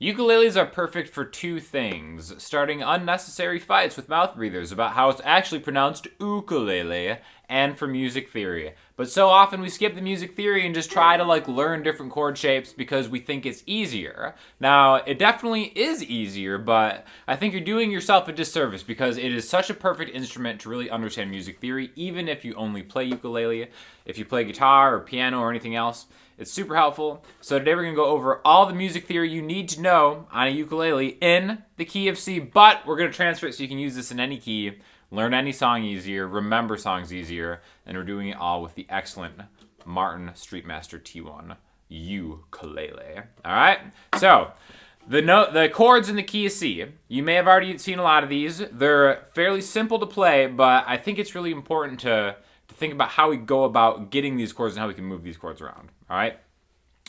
Ukuleles are perfect for two things: starting unnecessary fights with mouth breathers about how it's actually pronounced ukulele, and for music theory. But so often we skip the music theory and just try to learn different chord shapes because we think it's easier. Now, it definitely is easier, but I think you're doing yourself a disservice because it is such a perfect instrument to really understand music theory, even if you only play ukulele. If you play guitar or piano or anything else, it's super helpful. So today we're going to go over all the music theory you need to know on a ukulele in the key of C, but we're going to transfer it so you can use this in any key, learn any song easier, remember songs easier, and we're doing it all with the excellent Martin Streetmaster T1 ukulele. All right? So the chords in the key of C, you may have already seen a lot of these. They're fairly simple to play, but I think it's really important to think about how we go about getting these chords and how we can move these chords around. All right?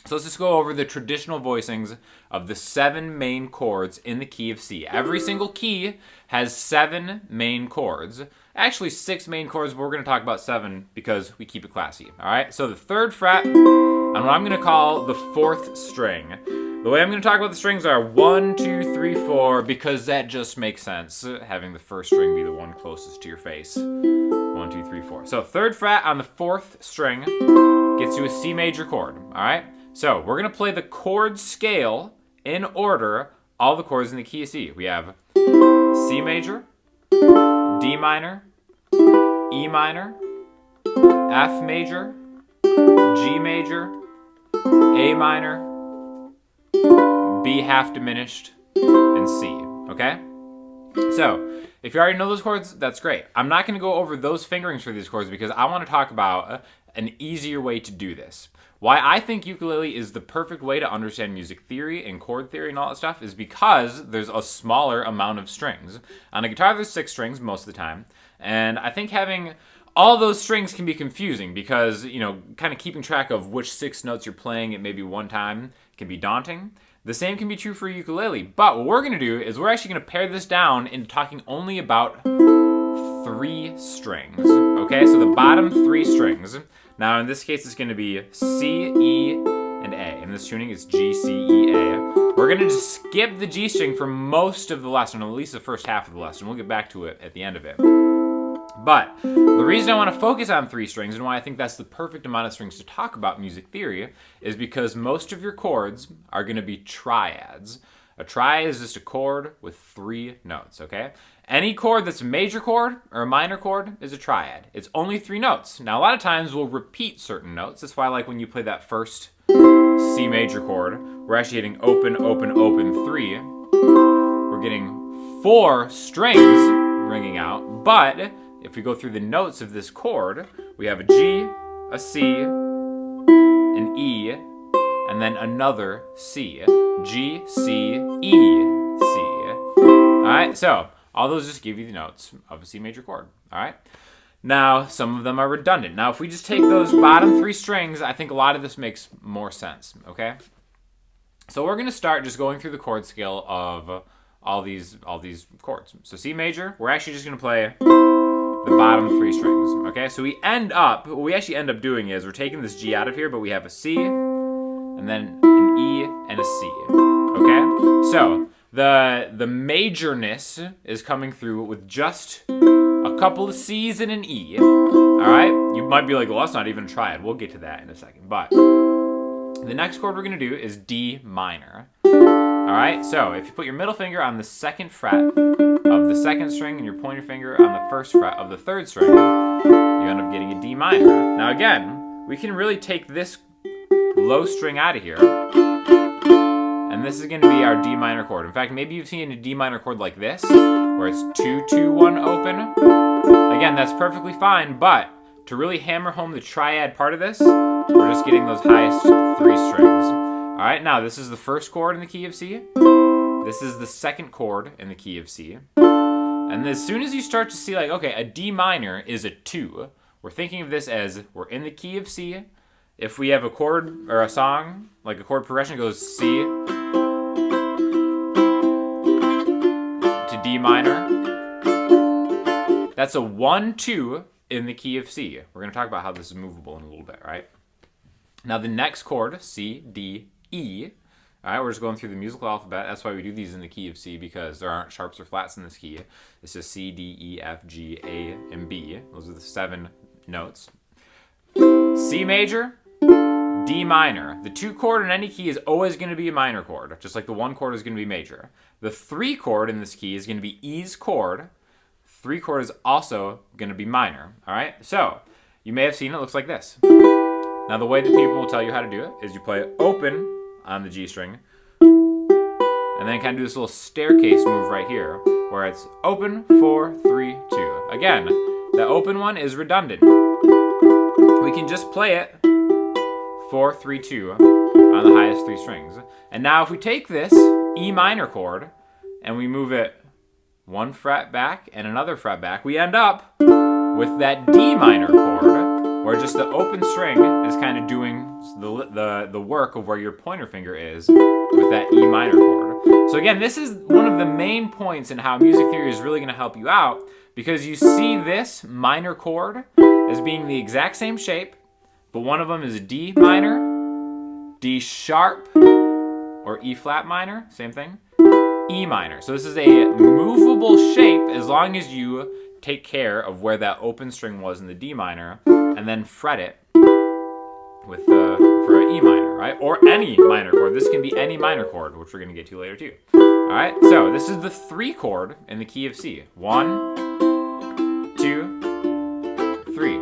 So let's just go over the traditional voicings of the 7 main chords in the key of C. Every single key has 7 main chords. Actually 6 main chords, but we're going to talk about 7 because we keep it classy. All right? So the 3rd fret on what I'm going to call the 4th string. The way I'm going to talk about the strings are 1, 2, 3, 4, because that just makes sense, having the first string be the one closest to your face. 1, 2, 3, 4. So 3rd fret on the 4th string gets you a C major chord, all right? So we're going to play the chord scale in order, all the chords in the key of C. We have C major, D minor, E minor, F major, G major, A minor, B half diminished, and C, okay? So, if you already know those chords, that's great. I'm not going to go over those fingerings for these chords because I want to talk about an easier way to do this. Why I think ukulele is the perfect way to understand music theory and chord theory and all that stuff is because there's a smaller amount of strings. On a guitar, there's 6 strings most of the time, and I think having all those strings can be confusing because, kind of keeping track of which 6 notes you're playing at maybe one time can be daunting. The same can be true for ukulele, but what we're going to do is we're actually going to pare this down into talking only about 3 strings, okay? So the bottom 3 strings. Now in this case it's going to be C, E, and A. In this tuning it's G, C, E, A. We're going to just skip the G string for most of the lesson, or at least the first half of the lesson. We'll get back to it at the end of it. But the reason I want to focus on 3 strings and why I think that's the perfect amount of strings to talk about music theory is because most of your chords are going to be triads. A triad is just a chord with 3 notes, okay? Any chord that's a major chord or a minor chord is a triad. It's only 3 notes. Now, a lot of times we'll repeat certain notes. That's why, when you play that first C major chord, we're actually hitting open, open, open 3. We're getting 4 strings ringing out, but if we go through the notes of this chord, we have a G, a C, an E, and then another C. G, C, E, C. All right, so all those just give you the notes of a C major chord. All right. Now, some of them are redundant. Now, if we just take those bottom 3 strings, I think a lot of this makes more sense, okay? So we're going to start just going through the chord scale of all these chords. So C major, we're actually just going to play the bottom 3 strings, okay? So what we actually end up doing is we're taking this G out of here, but we have a C, and then an E, and a C, okay? So the majorness is coming through with just a couple of C's and an E, all right? You might be like, well, that's not even a triad. We'll get to that in a second, but the next chord we're going to do is D minor. All right, so if you put your middle finger on the 2nd fret of the 2nd string and your pointer finger on the 1st fret of the 3rd string, you end up getting a D minor. Now again, we can really take this low string out of here, and this is going to be our D minor chord. In fact, maybe you've seen a D minor chord like this, where it's 2, 2, 1 open. Again, that's perfectly fine, but to really hammer home the triad part of this, we're just getting those highest 3 strings. All right, now this is the 1st chord in the key of C. This is the 2nd chord in the key of C. And as soon as you start to see, okay, a D minor is a 2, we're thinking of this as we're in the key of C. If we have a chord or a song, like a chord progression goes C to D minor, that's a 1, 2 in the key of C. We're going to talk about how this is movable in a little bit, right? Now the next chord, C, D, E, All right, we're just going through the musical alphabet. That's why we do these in the key of C, because there aren't sharps or flats in this key. It's just C, D, E, F, G, A, and B. Those are the 7 notes. C major, D minor. The 2 chord in any key is always going to be a minor chord, just like the 1 chord is going to be major. The 3 chord in this key is going to be E's chord. 3 chord is also going to be minor. All right, so you may have seen it looks like this. Now the way that people will tell you how to do it is you play open on the G string, and then kind of do this little staircase move right here, where it's open, 4, 3, 2. Again, the open one is redundant. We can just play it 4, 3, 2 on the highest 3 strings. And now if we take this E minor chord and we move it 1 fret back and another fret back, we end up with that D minor chord, where just the open string is kind of doing the work of where your pointer finger is with that E minor chord. So again, this is one of the main points in how music theory is really going to help you out, because you see this minor chord as being the exact same shape, but one of them is D minor, D sharp, or E flat minor, same thing, E minor. So this is a movable shape as long as you take care of where that open string was in the D minor and then fret it with for an E minor, right? Or any minor chord. This can be any minor chord, which we're going to get to later too. All right, so this is the 3 chord in the key of C. 1, 2, 3.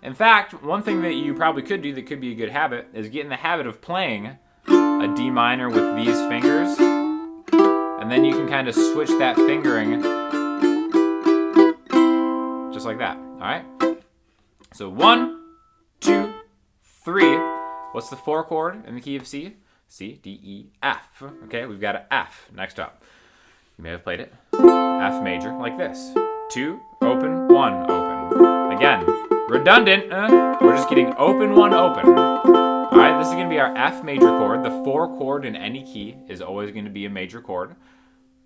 In fact, one thing that you probably could do that could be a good habit is get in the habit of playing a D minor with these fingers, and then you can kind of switch that fingering just like that. All right, so 1, 2, 3. What's the 4 chord in the key of C? C, D, E, F. Okay, we've got an F next up. You may have played it. F major, like this. 2, open, 1, open. Again, redundant. We're just getting open, 1, open. All right, this is going to be our F major chord. The 4 chord in any key is always going to be a major chord.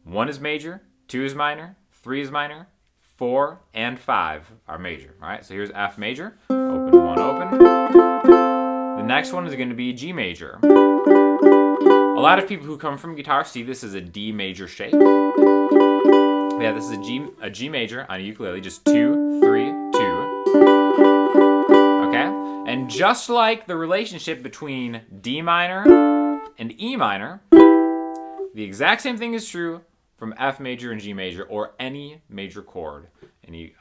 1 is major, 2 is minor, 3 is minor, 4 and 5 are major. All right, so here's F major. Open, 1, open. The next one is going to be G major. A lot of people who come from guitar see this as a D major shape. Yeah, this is a G major on a ukulele, just 2, 3, 2. Okay? And just like the relationship between D minor and E minor, the exact same thing is true from F major and G major, or any major chord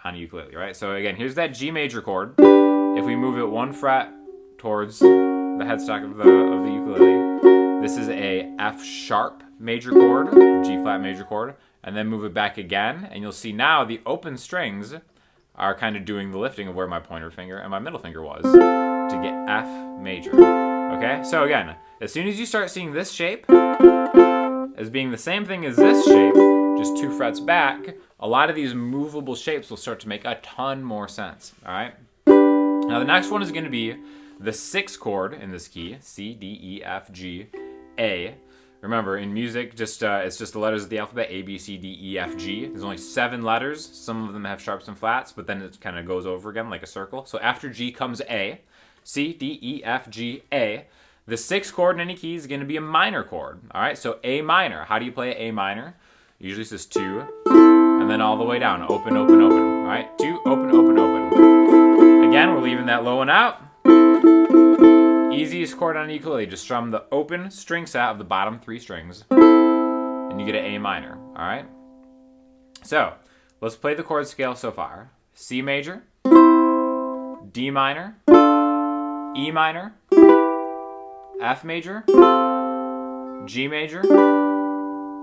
on a ukulele, right? So again, here's that G major chord. If we move it 1 fret towards the headstock of the ukulele, this is a F sharp major chord, G flat major chord, and then move it back again, and you'll see now the open strings are kind of doing the lifting of where my pointer finger and my middle finger was to get F major. Okay, so again, as soon as you start seeing this shape as being the same thing as this shape, just 2 frets back, a lot of these movable shapes will start to make a ton more sense. All right, now the next one is going to be the 6th chord in this key, C, D, E, F, G, A. Remember, in music, it's just the letters of the alphabet, A, B, C, D, E, F, G. There's only 7 letters. Some of them have sharps and flats, but then it kind of goes over again like a circle. So after G comes A. C, D, E, F, G, A. The 6th chord in any key is going to be a minor chord. All right, so A minor. How do you play A minor? Usually it's just 2, and then all the way down. Open, open, open. All right, 2, open, open, open. Again, we're leaving that low one out. Easiest chord on a ukulele, just strum the open string set of the bottom 3 strings, and you get an A minor, all right? So, let's play the chord scale so far. C major, D minor, E minor, F major, G major,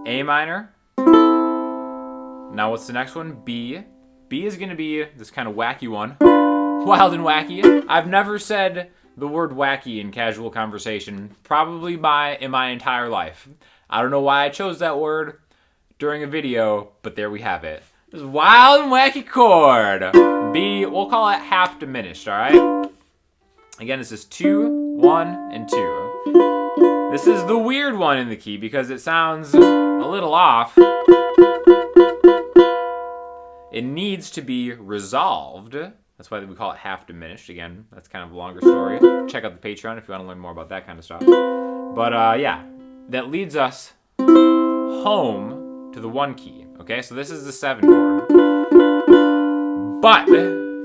A minor. Now what's the next one? B. B is going to be this kind of wacky one. Wild and wacky. I've never said the word wacky in casual conversation, probably in my entire life. I don't know why I chose that word during a video, but there we have it. This wild and wacky chord. B, we'll call it half diminished, all right? Again, this is 2, 1, and 2. This is the weird one in the key because it sounds a little off. It needs to be resolved. That's why we call it half diminished. Again, that's kind of a longer story. Check out the Patreon if you want to learn more about that kind of stuff. But yeah, that leads us home to the 1 key. Okay, so this is the 7 chord. But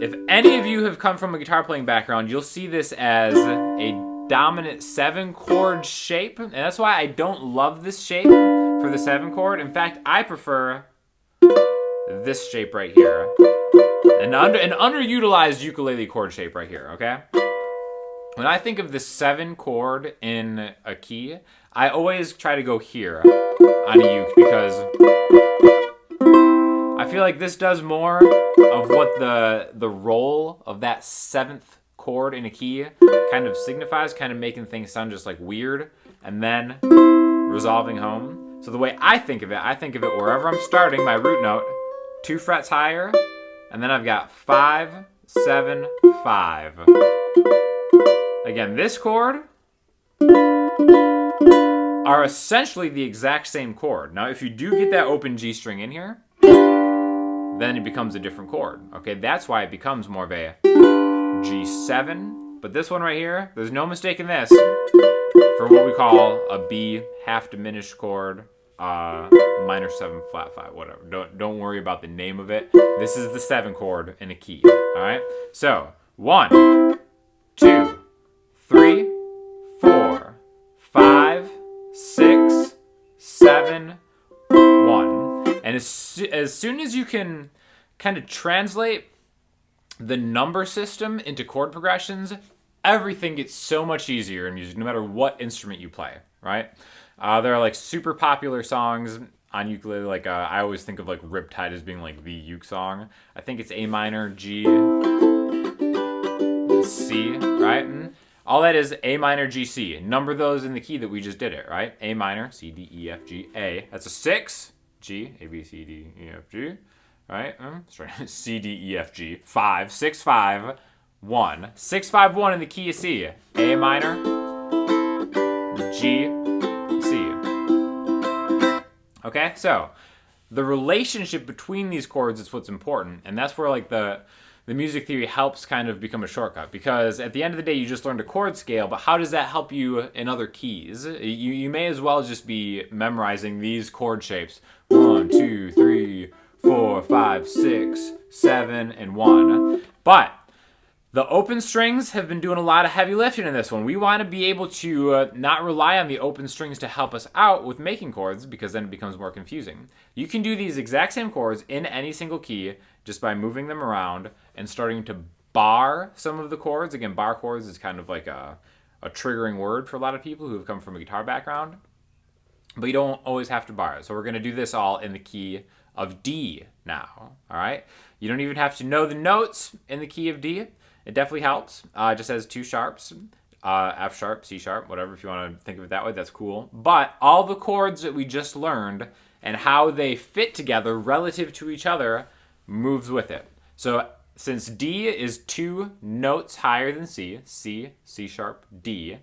if any of you have come from a guitar playing background, you'll see this as a dominant 7 chord shape. And that's why I don't love this shape for the 7 chord. In fact, I prefer this shape right here. An underutilized ukulele chord shape right here, okay? When I think of the 7 chord in a key, I always try to go here on a uke because I feel like this does more of what the role of that 7th chord in a key kind of signifies, kind of making things sound just like weird and then resolving home. So the way I think of it wherever I'm starting my root note, 2 frets higher, and then I've got 5, 7, 5. Again, this chord are essentially the exact same chord. Now, if you do get that open G string in here, then it becomes a different chord. Okay, that's why it becomes more of a G7. But this one right here, there's no mistaking this for what we call a B half diminished chord, minor 7 flat 5, whatever. Don't worry about the name of it. This is the 7 chord in a key. All right. So 1, 2, 3, 4, 5, 6, 7, 1. And as soon as you can kind of translate the number system into chord progressions, everything gets so much easier in music, no matter what instrument you play, right? There are like super popular songs on ukulele, like I always think of like Riptide as being like the uke song. I think it's A minor, G, C, right? And all that is A minor, G, C. Number those in the key that we just did it, right? A minor, C, D, E, F, G, A. That's a 6, G, A, B, C, D, E, F, G, right? Sorry, C, D, E, F, G. 5, 6, 5, 1. 6, 5, 1 in the key of C. A minor, G, C. Okay, so the relationship between these chords is what's important, and that's where like the music theory helps kind of become a shortcut, because at the end of the day you just learned a chord scale, but how does that help you in other keys? You may as well just be memorizing these chord shapes. 1, 2, 3, 4, 5, 6, 7, and 1. But the open strings have been doing a lot of heavy lifting in this one. We want to be able to not rely on the open strings to help us out with making chords, because then it becomes more confusing. You can do these exact same chords in any single key just by moving them around and starting to bar some of the chords. Again, bar chords is kind of like a triggering word for a lot of people who have come from a guitar background. But you don't always have to bar it. So we're going to do this all in the key of D now, all right? You don't even have to know the notes in the key of D. It definitely helps. It just has 2 sharps, F sharp, C sharp, whatever. If you want to think of it that way, that's cool. But all the chords that we just learned and how they fit together relative to each other moves with it. So since D is 2 notes higher than C, C, C sharp, D,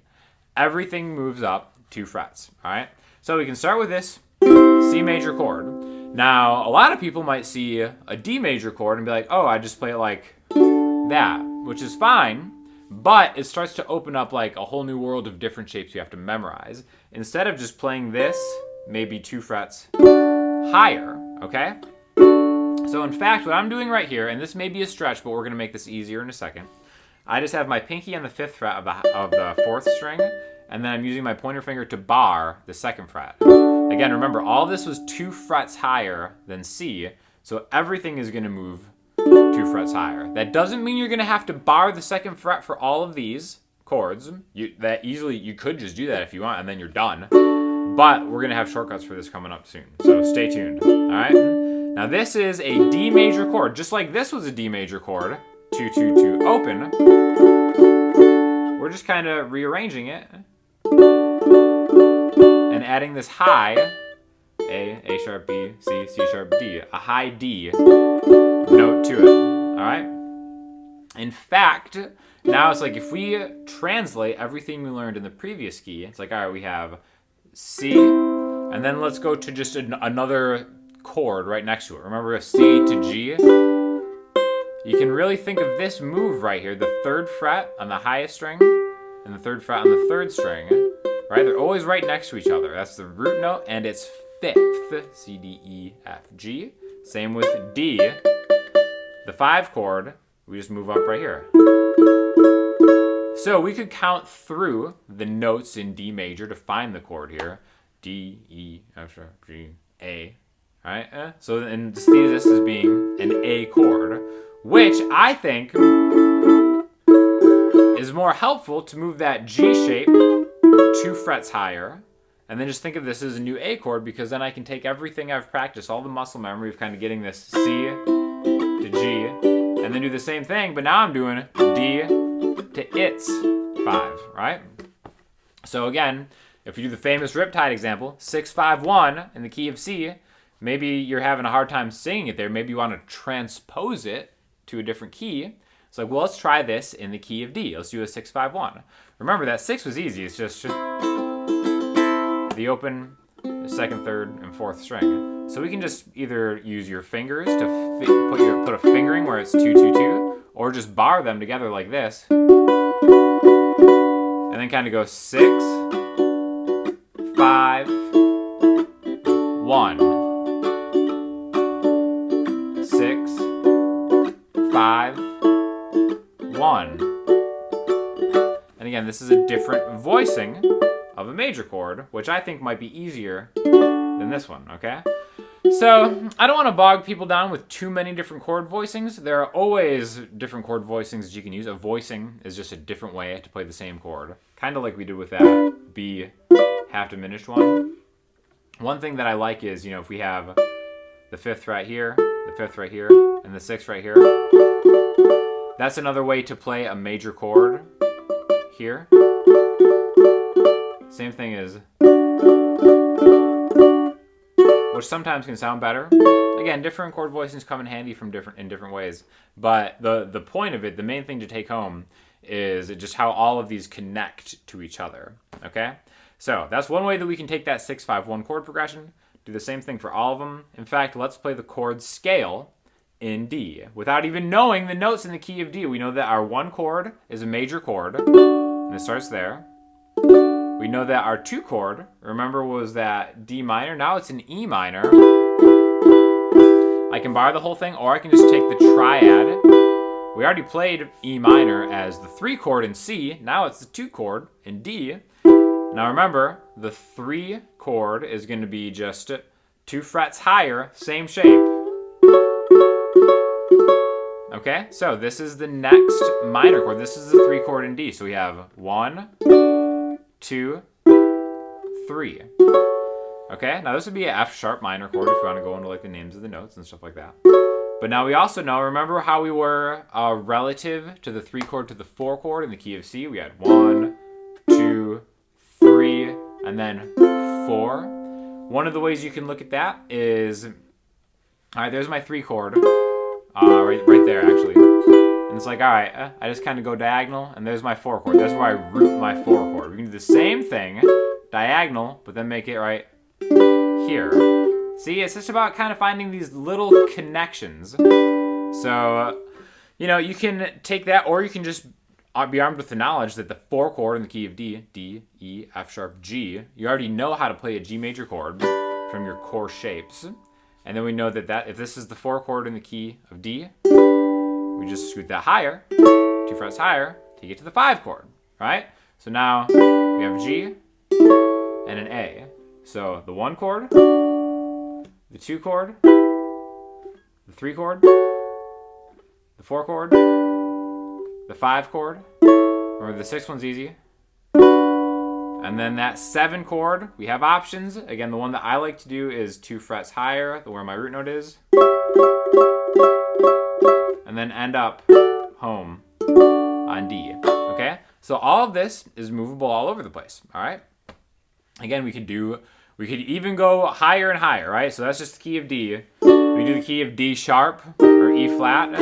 everything moves up 2 frets, all right? So we can start with this C major chord. Now, a lot of people might see a D major chord and be like, oh, I just play it like that, which is fine, but it starts to open up like a whole new world of different shapes you have to memorize. Instead of just playing this, maybe 2 frets higher, okay? So in fact, what I'm doing right here, and this may be a stretch, but we're going to make this easier in a second. I just have my pinky on the 5th fret of the 4th string, and then I'm using my pointer finger to bar the 2nd fret. Again, remember, all this was 2 frets higher than C, so everything is going to move 2 frets higher. That doesn't mean you're going to have to bar the 2nd fret for all of these chords. You could just do that if you want, and then you're done. But we're going to have shortcuts for this coming up soon, so stay tuned. All right? Now this is a D major chord, just like this was a D major chord, 2, 2, 2, open. We're just kind of rearranging it and adding this high, A sharp, B, C, C sharp, D, a high D note to it, all right? In fact, now it's like if we translate everything we learned in the previous key, it's like, all right, we have C, and then let's go to just another chord right next to it. Remember, a C to G? You can really think of this move right here, the 3rd fret on the highest string and the 3rd fret on the 3rd string, right? They're always right next to each other. That's the root note, and it's fifth. C, D, E, F, G. Same with D. The 5 chord, we just move up right here. So we could count through the notes in D major to find the chord here. D, E, F sharp, G, A. All right? So and see this as being an A chord, which I think is more helpful to move that G shape 2 frets higher, and then just think of this as a new A chord, because then I can take everything I've practiced, all the muscle memory of kind of getting this C to G, and then do the same thing, but now I'm doing D to its 5, right? So again, if you do the famous Riptide example, 6-5-1 in the key of C, maybe you're having a hard time singing it there. Maybe you want to transpose it to a different key. It's like, well, let's try this in the key of D. Let's do a 6-5-1. Remember, that 6 was easy. It's just the open, the 2nd, 3rd, and 4th string. So we can just either use your fingers to put a fingering where it's 2-2-2, or just bar them together like this, and then kind of go 6, 5, 1, 6, 5, 1. And again, this is a different voicing of a major chord, which I think might be easier than this one, okay? So I don't want to bog people down with too many different chord voicings. There are always different chord voicings that you can use. A voicing is just a different way to play the same chord, kind of like we did with that B half diminished one. One thing that I like is, you know, if we have the 5th right here, the 5th right here, and the 6th right here, that's another way to play a major chord here. Same thing as, which sometimes can sound better. Again, different chord voicings come in handy in different ways. But the point of it, the main thing to take home, is just how all of these connect to each other. Okay? So that's one way that we can take that 6-5-1 chord progression. Do the same thing for all of them. In fact, let's play the chord scale in D. Without even knowing the notes in the key of D, we know that our 1 chord is a major chord, and it starts there. We know that our 2 chord, remember, was that D minor. Now it's an E minor. I can bar the whole thing, or I can just take the triad. We already played E minor as the 3 chord in C. Now it's the 2 chord in D. Now remember, the 3 chord is going to be just 2 frets higher, same shape. Okay, so this is the next minor chord. This is the 3 chord in D. So we have 1, 2, 3. Okay, now this would be an F sharp minor chord if you want to go into like the names of the notes and stuff like that. But now we also know, remember how we were relative to the 3 chord to the 4 chord in the key of C? We had 1, 2, 3, and then 4. One of the ways you can look at that is, all right, there's my 3 chord, right there actually. And it's like, all right, I just kind of go diagonal, and there's my 4 chord. That's where I root my 4 chord. We can do the same thing, diagonal, but then make it right here. See, it's just about kind of finding these little connections. So, you know, you can take that, or you can just be armed with the knowledge that the 4 chord in the key of D, D, E, F sharp, G, you already know how to play a G major chord from your core shapes. And then we know that if this is the 4 chord in the key of D, we just scoot that higher, 2 frets higher, to get to the 5 chord, right? So now we have a G and an A. So the 1 chord, the 2 chord, the 3 chord, the 4 chord, the 5 chord. Remember, the 6 one's easy. And then that 7 chord, we have options. Again, the one that I like to do is 2 frets higher, where my root note is. And then end up home on D, okay? So all of this is movable all over the place, all right? Again, we could even go higher and higher, right? So that's just the key of D. We do the key of D sharp or E flat.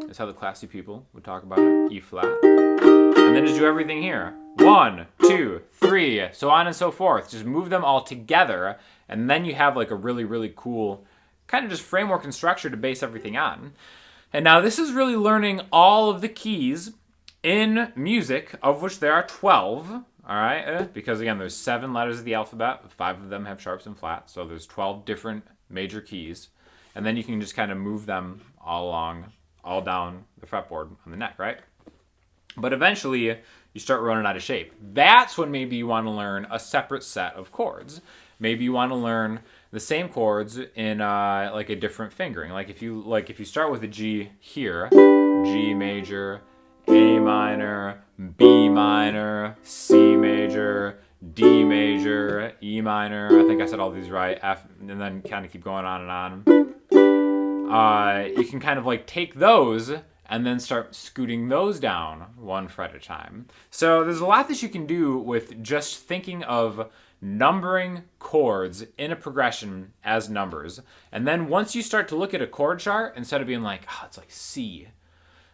That's how the classy people would talk about it, E flat. And then just do everything here. 1, 2, 3, so on and so forth. Just move them all together, and then you have like a really, really cool kind of just framework and structure to base everything on. And now this is really learning all of the keys in music, of which there are 12, all right? Because again, there's 7 letters of the alphabet. 5 of them have sharps and flats, so there's 12 different major keys. And then you can just kind of move them all along, all down the fretboard on the neck, right? But eventually, you start running out of shape. That's when maybe you want to learn a separate set of chords. Maybe you want to learn the same chords in like a different fingering. Like if you start with a G here, G major, A minor, B minor, C major, D major, E minor. I think I said all these right. F, and then kind of keep going on and on. You can kind of like take those and then start scooting those down 1 fret at a time. So there's a lot that you can do with just thinking of numbering chords in a progression as numbers. And then once you start to look at a chord chart, instead of being like, oh, it's like C,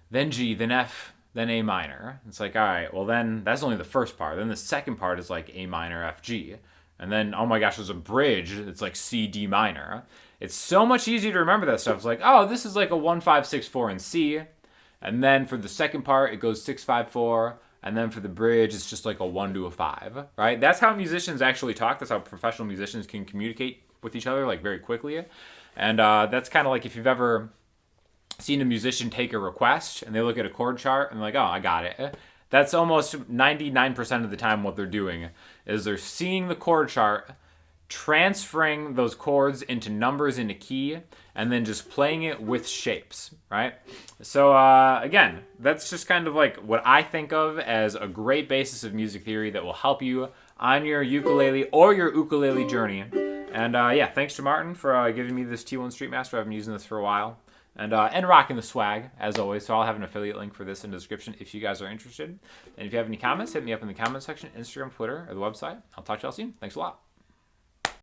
then G, then F, then A minor. It's like, all right, well then that's only the first part. Then the second part is like A minor, F, G. And then, oh my gosh, there's a bridge. It's like C, D minor. It's so much easier to remember that stuff. It's like, oh, this is like a 1, 5, 6, 4 in C. And then for the second part, it goes 6, 5, 4. And then for the bridge, it's just like a 1 to a 5, right? That's how musicians actually talk. That's how professional musicians can communicate with each other, like very quickly. And that's kind of like if you've ever seen a musician take a request and they look at a chord chart and they're like, oh, I got it. That's almost 99% of the time what they're doing is they're seeing the chord chart, transferring those chords into numbers in a key, and then just playing it with shapes, right? So again, that's just kind of like what I think of as a great basis of music theory that will help you on your ukulele or your ukulele journey. And yeah, thanks to Martin for giving me this T1 Streetmaster. I've been using this for a while. And rocking the swag, as always. So I'll have an affiliate link for this in the description if you guys are interested. And if you have any comments, hit me up in the comment section, Instagram, Twitter, or the website. I'll talk to y'all soon. Thanks a lot.